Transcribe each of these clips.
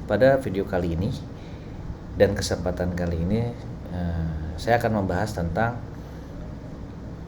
Pada video kali ini dan kesempatan kali ini saya akan membahas tentang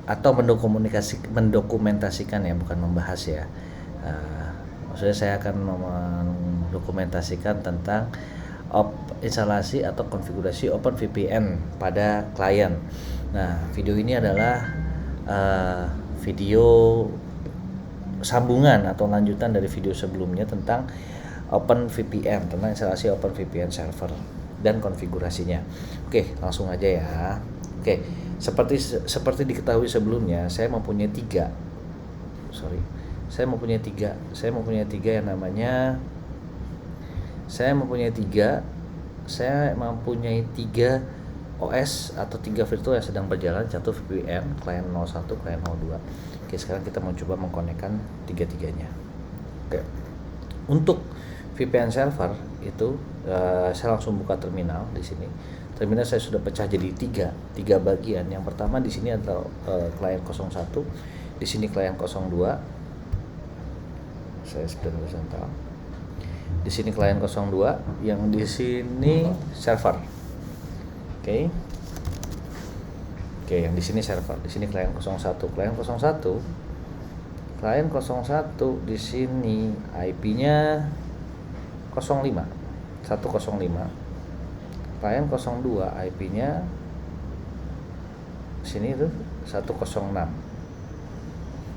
atau mendokumentasikan ya, bukan membahas ya. Maksudnya saya akan mendokumentasikan tentang instalasi atau konfigurasi OpenVPN pada klien. Nah, video ini adalah video sambungan atau lanjutan dari video sebelumnya tentang OpenVPN, tentang instalasi OpenVPN server dan konfigurasinya. Oke, langsung aja ya. Oke, seperti diketahui sebelumnya, saya mempunyai tiga yang namanya saya mempunyai tiga OS atau tiga virtual yang sedang berjalan, satu VPN, klien 01, klien 02. Oke, sekarang kita mencoba mengkonekkan tiga-tiganya. Oke. Untuk VPN server itu saya langsung buka terminal di sini. Terminal saya sudah pecah jadi tiga bagian. Yang pertama di sini adalah klien 01, di sini klien 02. Saya sudah horizontal. Di sini klien 02, yang di sini server. Oke, yang di sini server, di sini klien 01. Klien 01 di sini IP-nya 105. Klien 02 IP-nya sini itu 106.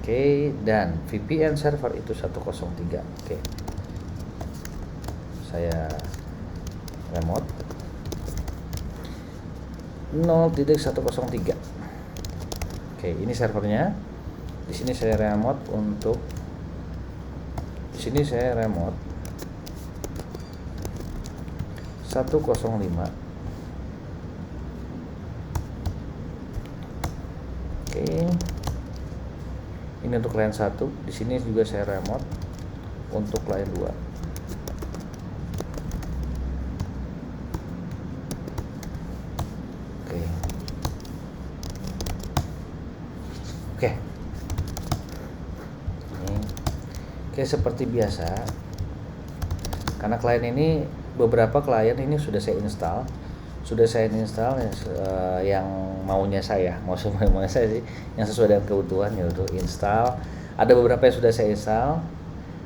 Oke, dan VPN server itu 103. Oke. Saya remote 0.103. Oke, ini servernya. Di sini saya remote untuk 105. Oke. Ini untuk klien 1. Di sini juga saya remote untuk klien 2. Oke, seperti biasa, karena klien ini beberapa klien ini sudah saya install yang maunya saya sih, yang sesuai dengan kebutuhan, yaitu install. Ada beberapa yang sudah saya install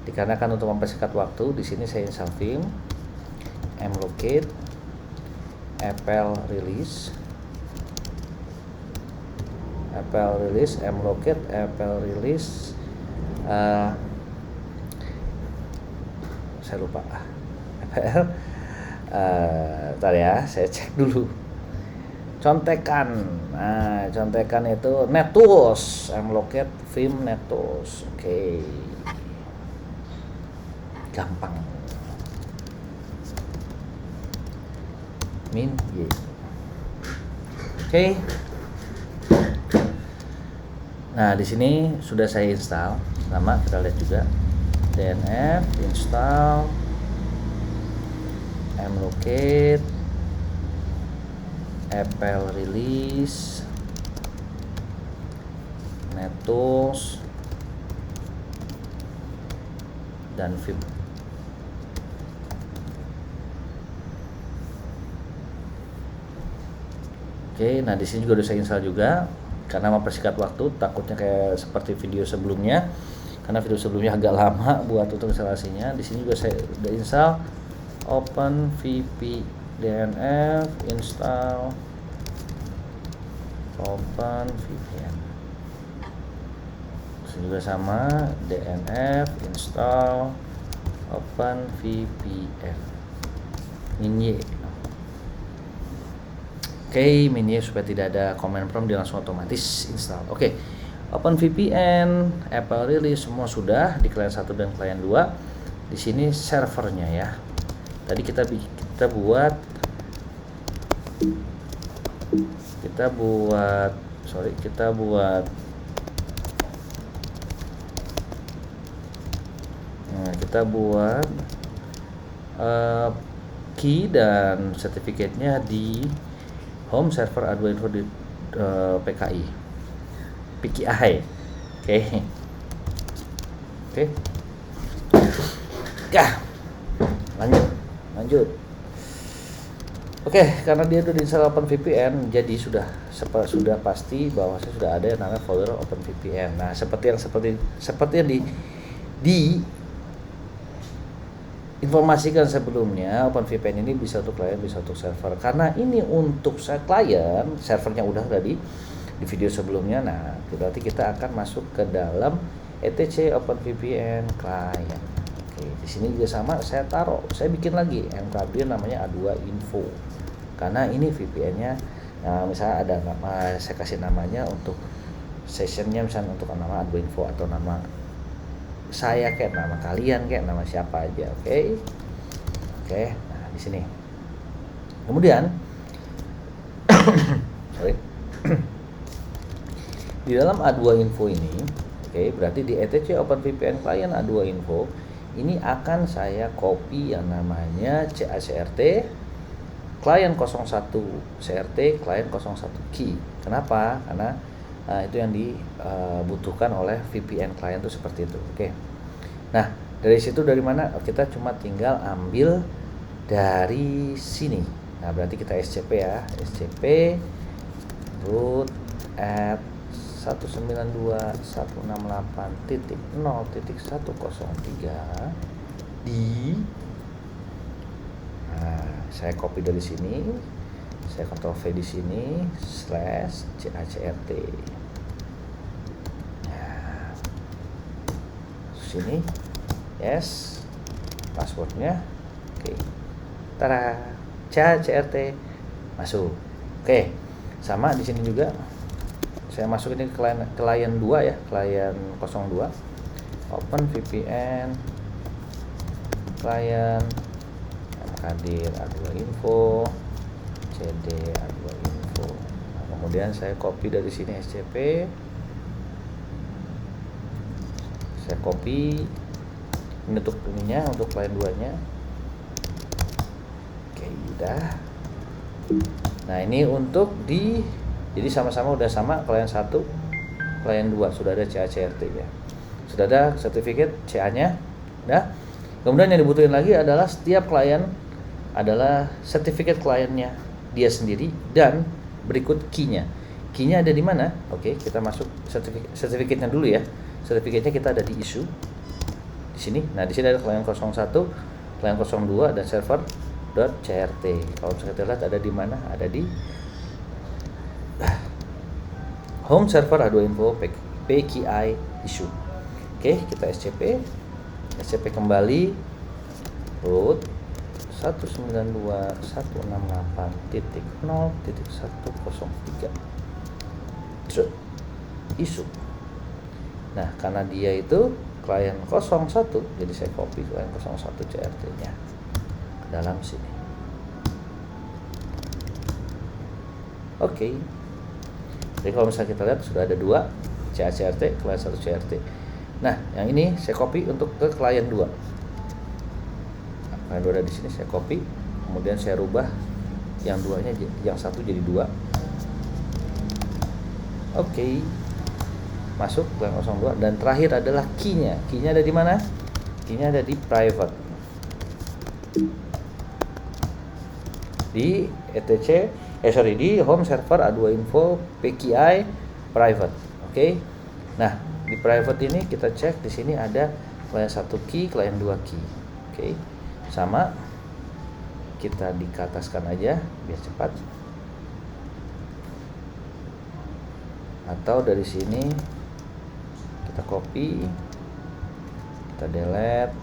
dikarenakan untuk mempersingkat waktu. Di sini saya install Vim, mlocate, apl release, mlocate, apl release. Saya lupa apl. Bentar ya, saya cek dulu. Contekan. Nah, contekan itu nettools, mlocate vim nettools. Oke. Gampang. Min y. Oke. Nah, di sini sudah saya install. Sama kita lihat juga. DNF install, mlocate, apl release, nettools, dan vim. Oke, nah di sini juga udah saya install juga karena mempersingkat waktu, takutnya kayak seperti video sebelumnya. Karena video sebelumnya agak lama buat untuk instalasinya. Di sini juga saya udah install OpenVPN, DNF install OpenVPN. Di sini juga sama, DNF install OpenVPN. Min y. Oke, min y supaya tidak ada command prompt, dia langsung otomatis install. Oke. OpenVPN, apl release semua sudah di klien 1 dan klien 2. Di sini servernya ya. Tadi kita buat key dan sertifikatnya di home server A2 di PKI. Oke. lanjut. Oke, karena dia udah diinstal OpenVPN, jadi sudah pasti bahwa saya sudah ada yang namanya folder OpenVPN. Nah, seperti yang di informasikan sebelumnya, OpenVPN ini bisa untuk klien, bisa untuk server. Karena ini untuk klien, servernya udah tadi di video sebelumnya. Nah, berarti kita akan masuk ke dalam etc OpenVPN client. Oke, di sini juga sama, saya bikin lagi mkdir namanya A2 info. Karena ini VPN-nya, nah, misalnya ada nama, saya kasih namanya untuk sessionnya, misalnya untuk nama A2 info atau nama saya kayak nama kalian kayak nama siapa aja. Oke. Nah, di sini. Kemudian sorry. Di dalam A2 info ini, berarti di etc OpenVPN client A2 info ini akan saya copy yang namanya CACRT client 01 CRT client 01 key. Kenapa? Karena itu yang dibutuhkan oleh VPN client itu seperti itu. Oke. Nah, dari situ dari mana? Kita cuma tinggal ambil dari sini. Nah, berarti kita SCP ya. SCP root at 192.168.0.103 di saya copy dari sini, saya Ctrl V di sini /CACRT. Nah, sini, yes, passwordnya, oke, tada, CACRT masuk. Oke, sama di sini juga, saya masuk ini ke klien 2 ya, klien 02, OpenVPN, klien mkdir A2 info, cd A2 info. Nah, kemudian saya copy dari sini SCP, saya copy ini untuk ininya, untuk klien 2 nya. Oke, udah. Nah, ini untuk jadi sama-sama udah sama, klien 1, klien 2 sudah ada CACRT ya, sudah ada sertifikat CA nya udah. Kemudian yang dibutuhin lagi adalah setiap klien adalah sertifikat kliennya dia sendiri dan berikut key-nya. Key-nya ada di mana? Oke, kita masuk sertifikatnya dulu ya. Sertifikatnya kita ada di issue di sini. Nah, di sini ada klien 01, klien 02 dan server.crt. Kalau bisa kita lihat ada di mana? Ada di home server A2 info PKI issue. Oke, kita SCP kembali root 192.168.0.103 isu. Nah, karena dia itu klien 01, jadi saya copy klien 01 CRT nya ke dalam sini. Oke. Jadi kalau misalnya kita lihat sudah ada 2 CACRT, klien 1 CRT. Nah, yang ini saya copy untuk ke klien 2. Klien 2 ada di sini, saya copy, kemudian saya rubah yang 2-nya, yang 1 jadi 2. Oke. Masuk klien 02 dan terakhir adalah key-nya. Key-nya ada di mana? Key-nya ada di private. Di di home server A2 info PKI private. Oke. Nah, di private ini kita cek di sini ada klien 1 key, klien 2 key. Oke. Sama, kita dikataskan aja biar cepat, atau dari sini kita copy, kita delete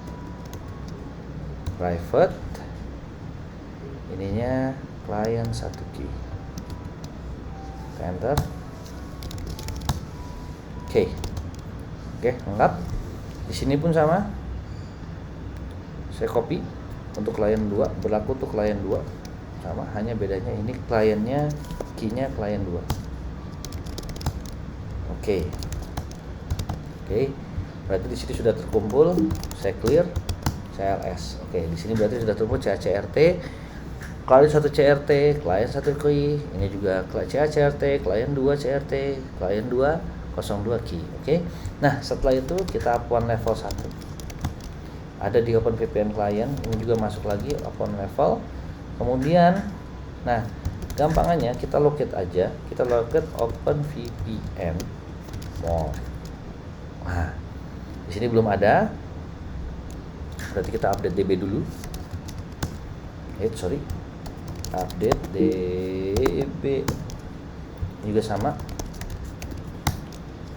private, ininya klien 1 key, enter. Oke, lengkap. Di sini pun sama, saya copy untuk klien 2, berlaku untuk klien 2 sama, hanya bedanya ini kliennya, key-nya klien 2. Oke, berarti di sini sudah terkumpul, saya clear, saya ls. Oke, di sini berarti sudah terkumpul CACRT, klien 1 CRT, klien 1 key, ini juga CACRT, klien 2 CRT, klien 2 02 key. Oke. Nah, setelah itu kita up one level 1. ada di OpenVPN client, ini juga masuk lagi open level. Kemudian nah gampangannya kita locate aja, kita locate OpenVPN more. Nah di sini belum ada, berarti kita update DB dulu. Update DB ini juga sama.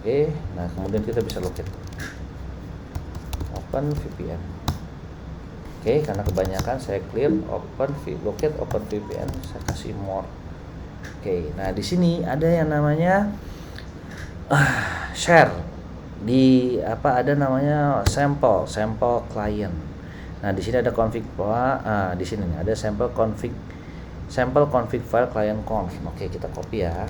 Oke, nah kemudian kita bisa locate OpenVPN. Oke, karena kebanyakan saya clear locate OpenVPN, saya kasih more. Oke, nah di sini ada yang namanya share di ada namanya sample client. Nah di sini ada config di sini nih, ada sample config file client conf. Oke, kita copy ya.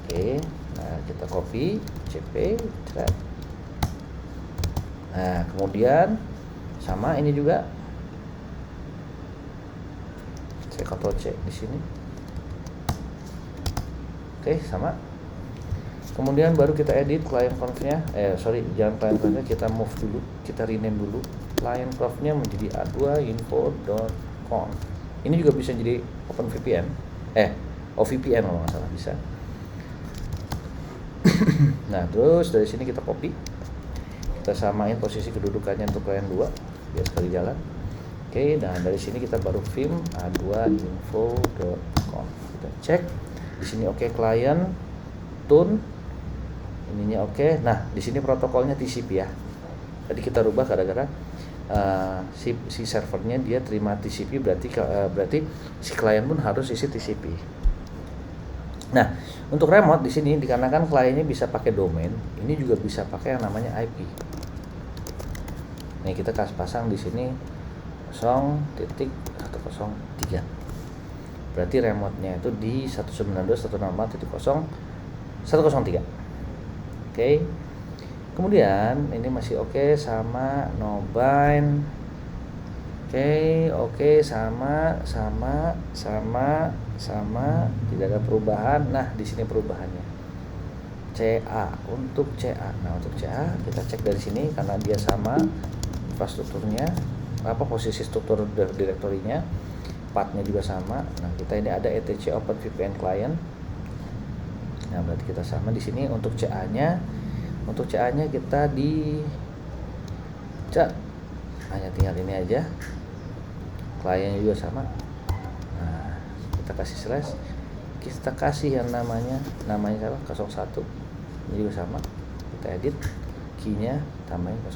Oke, nah kita copy cp. Nah kemudian sama ini juga saya Ctrl C di sini. Oke, sama. Kemudian baru kita edit client conf-nya. Jangan client conf-nya, kita move dulu, kita rename dulu client conf-nya menjadi a2info.conf. Ini juga bisa jadi OpenVPN. OVPN kalau nggak salah bisa. Nah, terus dari sini kita copy. Kita samain posisi kedudukannya untuk client 2 biar sekali jalan. Oke, nah dari sini kita baru vim a2info.conf. Kita cek. Di sini oke, client tune ininya oke. Nah, di sini protokolnya TCP ya. Tadi kita rubah gara-gara si servernya dia terima TCP, berarti si klien pun harus isi TCP. Nah, untuk remote di sini dikarenakan kliennya bisa pakai domain, ini juga bisa pakai yang namanya IP. Nih kita kasih pasang di sini 0.103. Berarti remote-nya itu di 192.168.0.103. Oke. Kemudian ini masih oke sama nobind. Oke, sama, tidak ada perubahan. Nah, di sini perubahannya. CA untuk CA. Nah, untuk CA kita cek dari sini karena dia sama infrastrukturnya, posisi struktur direktorinya, pathnya juga sama. Nah, kita ini ada etc OpenVPN client. Nah, berarti kita sama di sini untuk CA-nya. Untuk CA-nya kita hanya tinggal ini aja. Kliennya juga sama. Nah, kita kasih slash, kita kasih yang namanya sama 01. Ini juga sama. Kita edit key-nya, tambahin 01.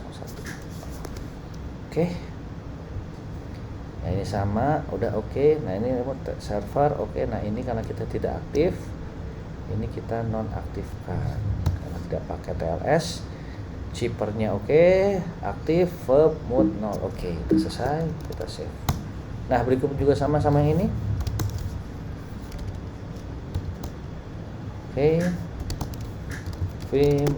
Oke. Nah, ini sama, udah oke. Nah, ini remote server oke. Nah, ini karena kita tidak aktif, ini kita nonaktifkan karena tidak pakai TLS. Chippernya oke, aktif, verb, mode 0. Oke, itu selesai, kita save. Nah, berikut juga sama yang ini. Oke. Vim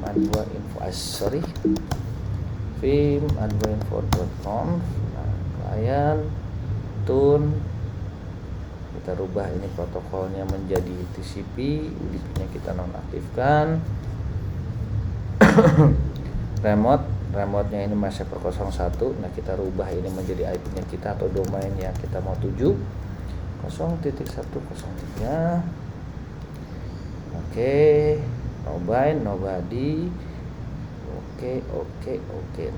a2info.conf. Nah, client tune kita rubah ini protokolnya menjadi TCP, UDP-nya kita nonaktifkan. remote-nya ini masih per 01. Nah, kita rubah ini menjadi IP-nya kita atau domain yang kita mau tuju 0.103. Oke, nobody. Oke.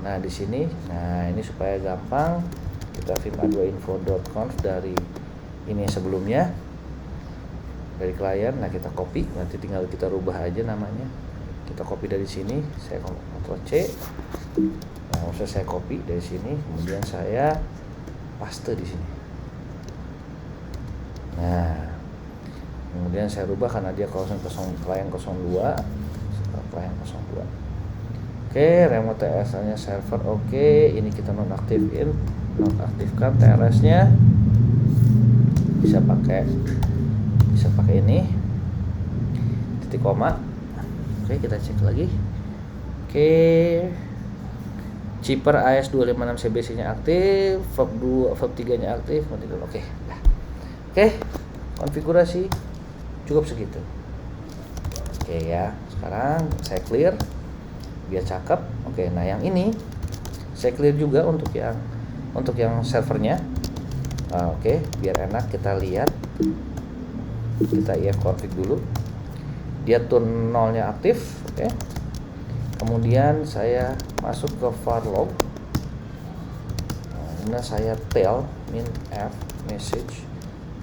Nah, di sini, ini supaya gampang kita vim a2info.conf dari ini sebelumnya dari klien. Nah, kita copy, nanti tinggal kita rubah aja namanya. Kita copy dari sini, saya Ctrl C. Nah, maksudnya saya copy dari sini, kemudian saya paste di sini. Nah, kemudian saya rubah karena dia klien 02. Oke, remote TLS-nya server oke. Ini kita nonaktifkan TLS-nya. Bisa pakai ini titik koma. Oke, kita cek lagi. Oke, chipper AS256CBC nya aktif, verb 3 nya aktif. Oke. Oke, konfigurasi cukup segitu. Oke ya, sekarang saya clear biar cakep. Oke, nah yang ini Saya clear juga untuk yang servernya. Oke, biar enak kita lihat. Kita if config dulu. Dia turn 0-nya aktif, oke. Kemudian saya masuk ke var log. Nah, saya tail min f message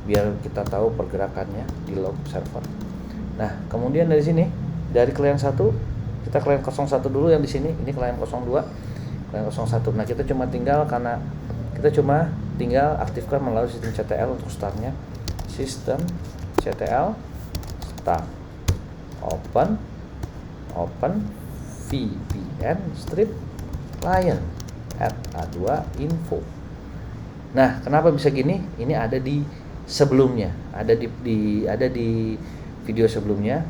biar kita tahu pergerakannya di log server. Nah, kemudian dari sini, dari client 1 kita client 01 dulu yang di sini. Ini client 02, client 01. Nah, kita cuma tinggal aktifkan melalui sistem CTL untuk startnya. Sistem CTL start open VPN strip client add A2 info. Nah, kenapa bisa gini? Ini ada di sebelumnya, ada di video sebelumnya,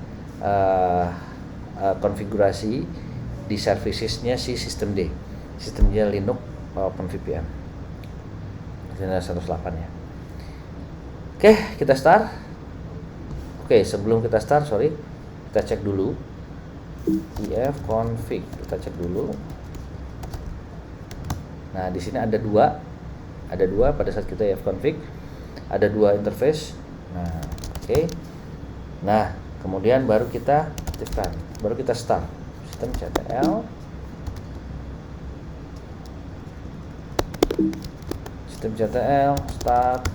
konfigurasi di servicesnya si sistem D, sistemnya Linux OpenVPN 108 ya. Oke, kita start. Oke, sebelum kita start, kita cek dulu if config, kita cek dulu. Nah, di sini ada dua pada saat kita if config, ada dua interface. Nah, oke. Nah, kemudian baru kita aktifkan, baru kita start sistem CTL, start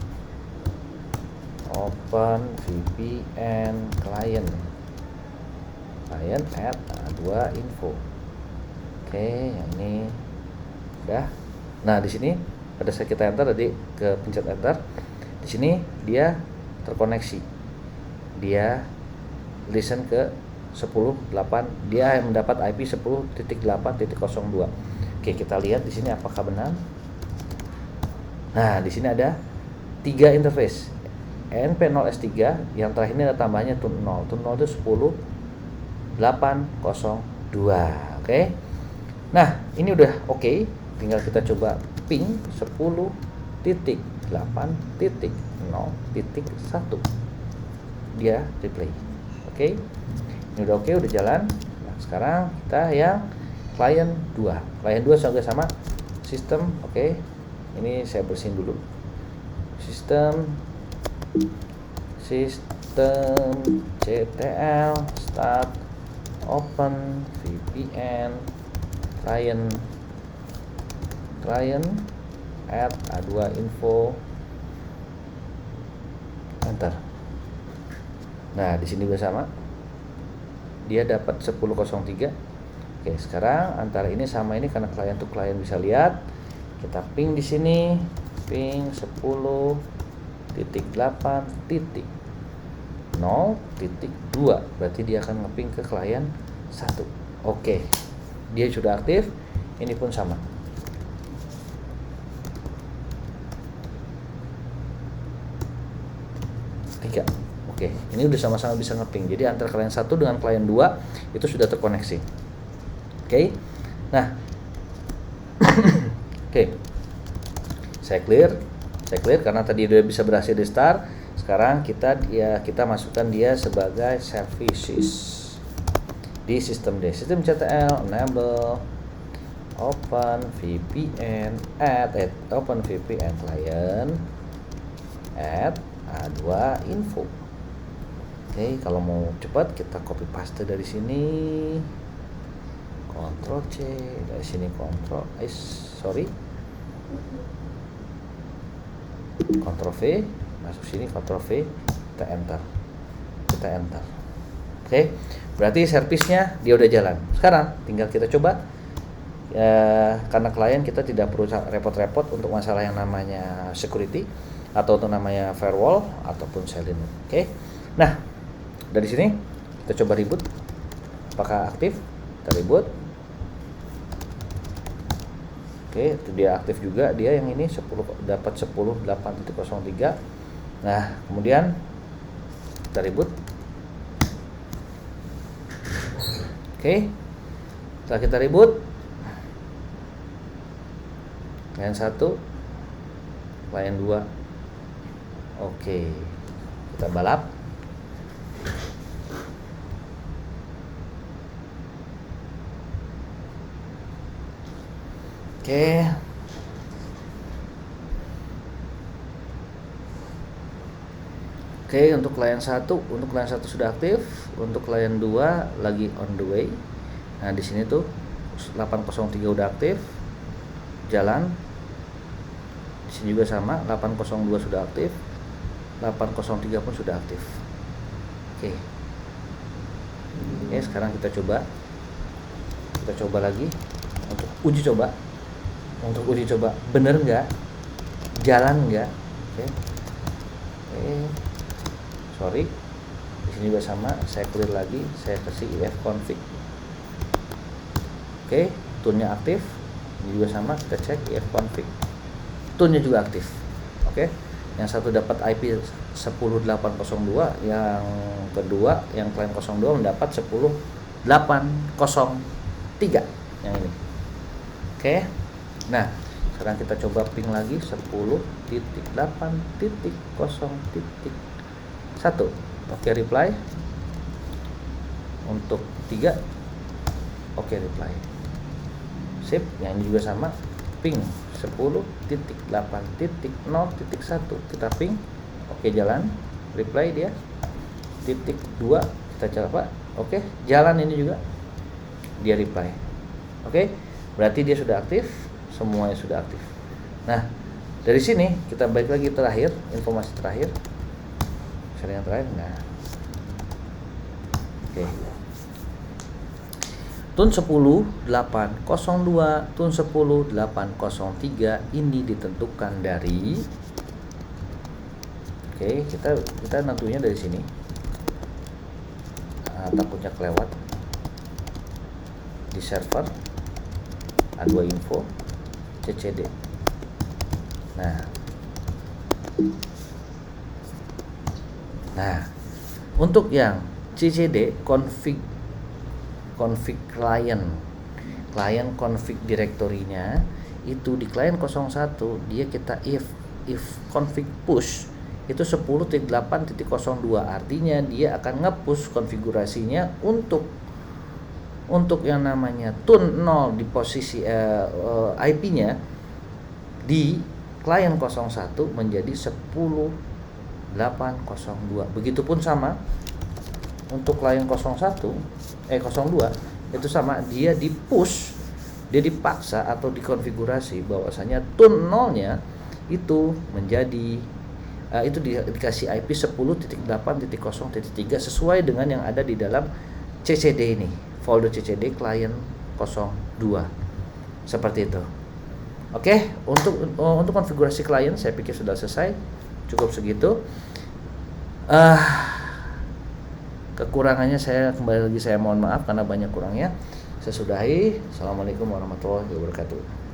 open VPN client add A2 info. Oke, yang ini udah. Nah, di sini pada saat kita enter tadi, ke pencet enter, di sini dia terkoneksi, dia listen ke 10.8, dia mendapat IP 10.8.02. Oke, kita lihat di sini apakah benar. Nah, di sini ada 3 interface. NP0S3 yang terakhir ini ada tambahnya tun 0. Tun 0 itu 10.802. Oke. Nah, ini udah oke. Tinggal kita coba ping 10.8.0.1. Dia replay. Oke. Ini udah oke, udah jalan. Nah, sekarang kita yang client 2. Client 2 juga sama sistem. Oke. Ini saya bersihin dulu. Sistem CTL start open VPN client add A2 info, enter. Nah, di sini juga sama, dia dapat 10.03. Oke, sekarang antara ini sama ini, karena klien to klien bisa lihat, kita ping di sini, ping 10.8.0.2, berarti dia akan ngeping ke klien 1. Oke, dia sudah aktif. Ini pun sama. Tiga. Oke, ini udah sama-sama bisa ngeping. Jadi antara klien 1 dengan klien 2 itu sudah terkoneksi. Oke. Nah. Oke. Saya clear karena tadi udah bisa berhasil di start. Sekarang kita masukkan dia sebagai services di sistem D. Sistem CTL enable open VPN add open VPN client add A2 info. Oke, kalau mau cepat kita copy paste dari sini, Ctrl C, dari sini Ctrl V, masuk sini Ctrl V, kita enter. Oke, berarti servisnya dia udah jalan. Sekarang tinggal kita coba ya, karena klien kita tidak perlu repot-repot untuk masalah yang namanya security atau untuk namanya firewall ataupun selling. Oke. Nah, dari sini kita coba reboot. Apakah aktif? Kita reboot. Oke, itu dia aktif juga, dia yang ini dapat 10.8.03. Nah, kemudian kita reboot. Oke. Setelah kita reboot, klien 1, klien 2. Oke, kita balap. Oke, Oke. Oke, untuk klien 1 sudah aktif, untuk klien 2 lagi on the way. Nah, di sini tuh 803 udah aktif, jalan. Di sini juga sama, 802 sudah aktif, 803 pun sudah aktif. Oke. Oke, sekarang kita coba lagi untuk uji coba. Bener nggak? Jalan nggak? Oke. Sorry, di sini juga sama, saya clear lagi, saya kasih if config. Oke, toolnya aktif. Ini juga sama, kita cek if config, toolnya juga aktif. Oke, yang satu dapat IP 10802, yang kedua yang klien 02 mendapat 10803 yang ini. Oke, nah sekarang kita coba ping lagi 10.8.0.1. Oke, reply. Untuk 3 oke, reply. Sip, yang ini juga sama, ping 10.8.0.1 kita ping. Oke, jalan, reply dia. Titik 2 kita coba. Oke, jalan, ini juga dia reply. Oke, berarti dia sudah aktif, semuanya sudah aktif. Nah, dari sini kita balik lagi terakhir, informasi terakhir, sharing yang terakhir. Nah, oke, tun 10.802, tun 10.803 ini ditentukan dari, oke, kita nentunya dari sini. Takutnya kelewat di server A2 info CCD. Nah, untuk yang CCD config client config direktorinya itu di client 01 dia kita if config push itu 10.8.02, artinya dia akan nge-push konfigurasinya untuk yang namanya tun 0 di posisi IP-nya di klien 01 menjadi 10.802. Begitupun sama untuk klien 02 itu sama, dia dipaksa atau dikonfigurasi bahwasanya tun 0-nya itu menjadi itu dikasih IP 10.8.0.3 sesuai dengan yang ada di dalam CCD ini, folder CCD klien 02. Seperti itu. Oke, untuk konfigurasi klien saya pikir sudah selesai. Cukup segitu. Kekurangannya saya kembali lagi saya mohon maaf karena banyak kurangnya. Saya sudahi. Assalamualaikum warahmatullahi wabarakatuh.